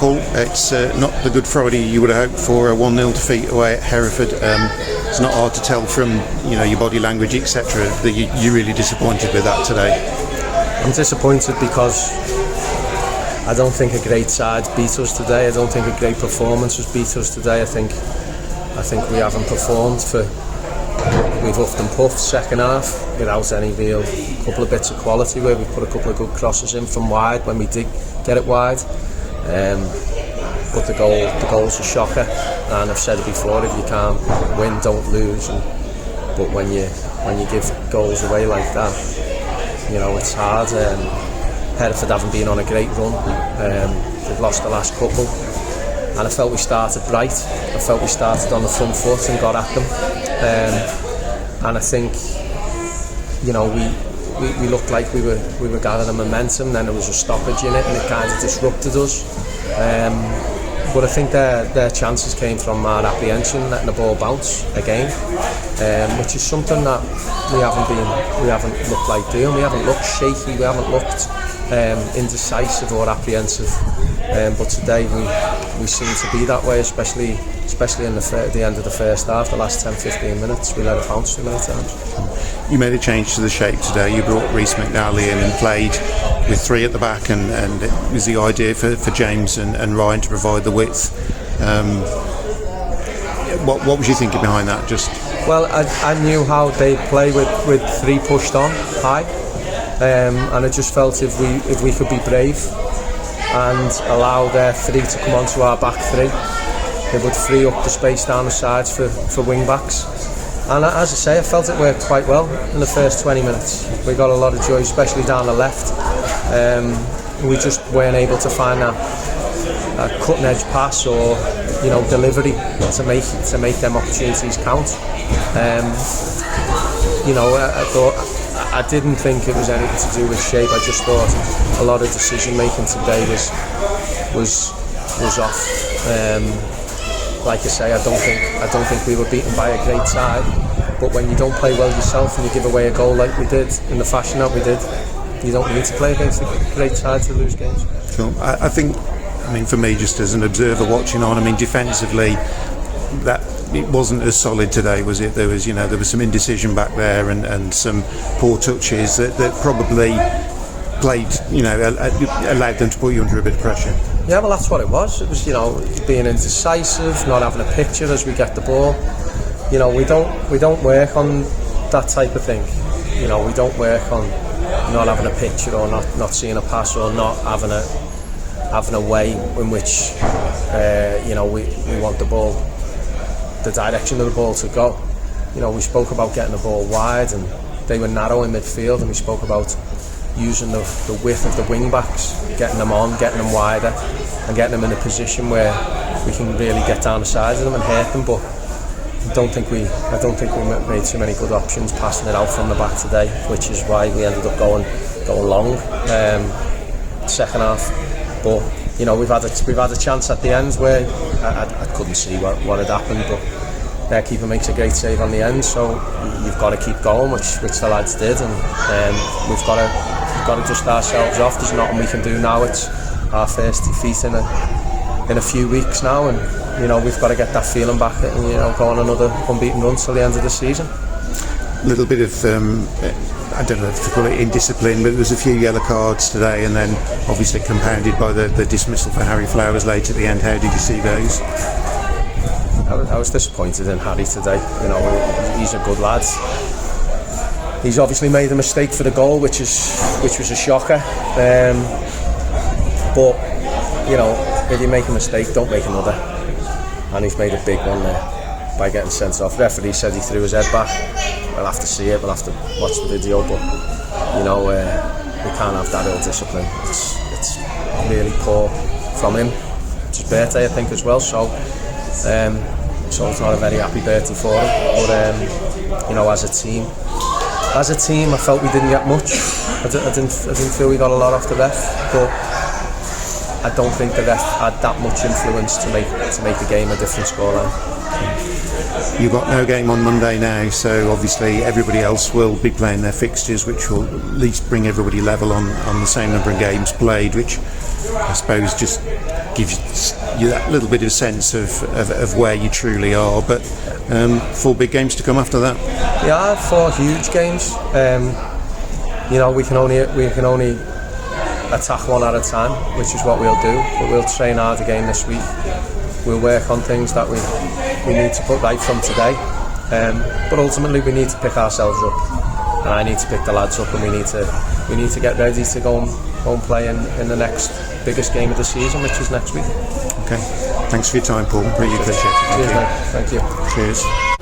Paul, it's not the Good Friday you would have hoped for, a 1-0 defeat away at Hereford. It's not hard to tell from your body language, etc., that you're really disappointed with that today. I'm disappointed because I don't think a great side beat us today. I don't think a great performance has beat us today. I think we haven't performed we've huffed and puffed second half without any real couple of bits of quality, where we put a couple of good crosses in from wide when we did get it wide. But the goal's a shocker, and I've said it before, if you can't win, don't lose. But when you give goals away like that, it's hard. Hereford haven't been on a great run. They've lost the last couple, and I felt we started bright. I felt we started on the front foot and got at them. And I think, we looked like we were gathering momentum. Then there was a stoppage in it, and it kind of disrupted us. But I think their chances came from our apprehension, letting the ball bounce again, which is something that we haven't looked like doing. We haven't looked shaky. We haven't looked indecisive or apprehensive. But today we seem to be that way, especially in the end of the first half. The last 10-15 minutes, we let it bounce too many times. You made a change to the shape today. You brought Rhys McNally in and played with three at the back, and it was the idea for James and Ryan to provide the width. What was you thinking behind that? Well, I knew how they play with three pushed on high, and I just felt if we could be brave and allow their three to come onto our back three, it would free up the space down the sides for wing backs. And as I say, I felt it worked quite well in the first 20 minutes. We got a lot of joy, especially down the left. We just weren't able to find a cutting edge pass or delivery to make them opportunities count. I didn't think it was anything to do with shape. I just thought a lot of decision making today was off. Like I say, I don't think we were beaten by a great side. But when you don't play well yourself and you give away a goal like we did in the fashion that we did, you don't need to play against a great side to lose games. Cool. I think, for me, just as an observer watching on, defensively, that it wasn't as solid today, was it? There was some indecision back there and some poor touches that probably played, allowed them to put you under a bit of pressure. Yeah, well, that's what it was. It was, being indecisive, not having a picture as we get the ball. We don't work on that type of thing. We don't work on not having a picture or not seeing a pass or not having a way in which we want the ball, the direction of the ball to go. We spoke about getting the ball wide, and they were narrow in midfield, and we spoke about using the width of the wing backs, getting them on, getting them wider, and getting them in a position where we can really get down the sides of them and hurt them. But I don't think we made too many good options passing it out from the back today, which is why we ended up going long second half. But we've had a chance at the end where I couldn't see what had happened, but their keeper makes a great save on the end, so you've got to keep going, which the lads did, and we've got to dust ourselves off. There's nothing we can do now. It's our first defeat in a few weeks now, and we've got to get that feeling back and go on another unbeaten run till the end of the season. A little bit of I don't know if to call it indiscipline, but there was a few yellow cards today, and then obviously compounded by the dismissal for Harry Flowers late at the end. How did you see those? I was disappointed in Harry today. He's a good lad. He's obviously made a mistake for the goal, which was a shocker. But if you make a mistake, don't make another. And he's made a big one there by getting sent off. Referee said he threw his head back. We'll have to see it. We'll have to watch the video. But we can't have that ill discipline. It's really poor from him. It's his birthday, I think, as well. So it's not a very happy birthday for him. But as a team, I felt we didn't get much. I didn't feel we got a lot off the ref, but I don't think the ref had that much influence to make the game a different scoreline. you've got no game on Monday now, so obviously everybody else will be playing their fixtures, which will at least bring everybody level on the same number of games played, which I suppose just gives you that little bit of sense of where you truly are. But 4 big games to come after that. Yeah, 4 huge games. We can only attack one at a time, which is what we'll do. But we'll train hard again this week. We'll work on things that we need to put right from today. But ultimately, we need to pick ourselves up, and I need to pick the lads up, and we need to get ready to go and play in the next biggest game of the season, which is next week. Okay. Thanks for your time, Paul. Really appreciate it. Cheers, mate. Thank you. Cheers.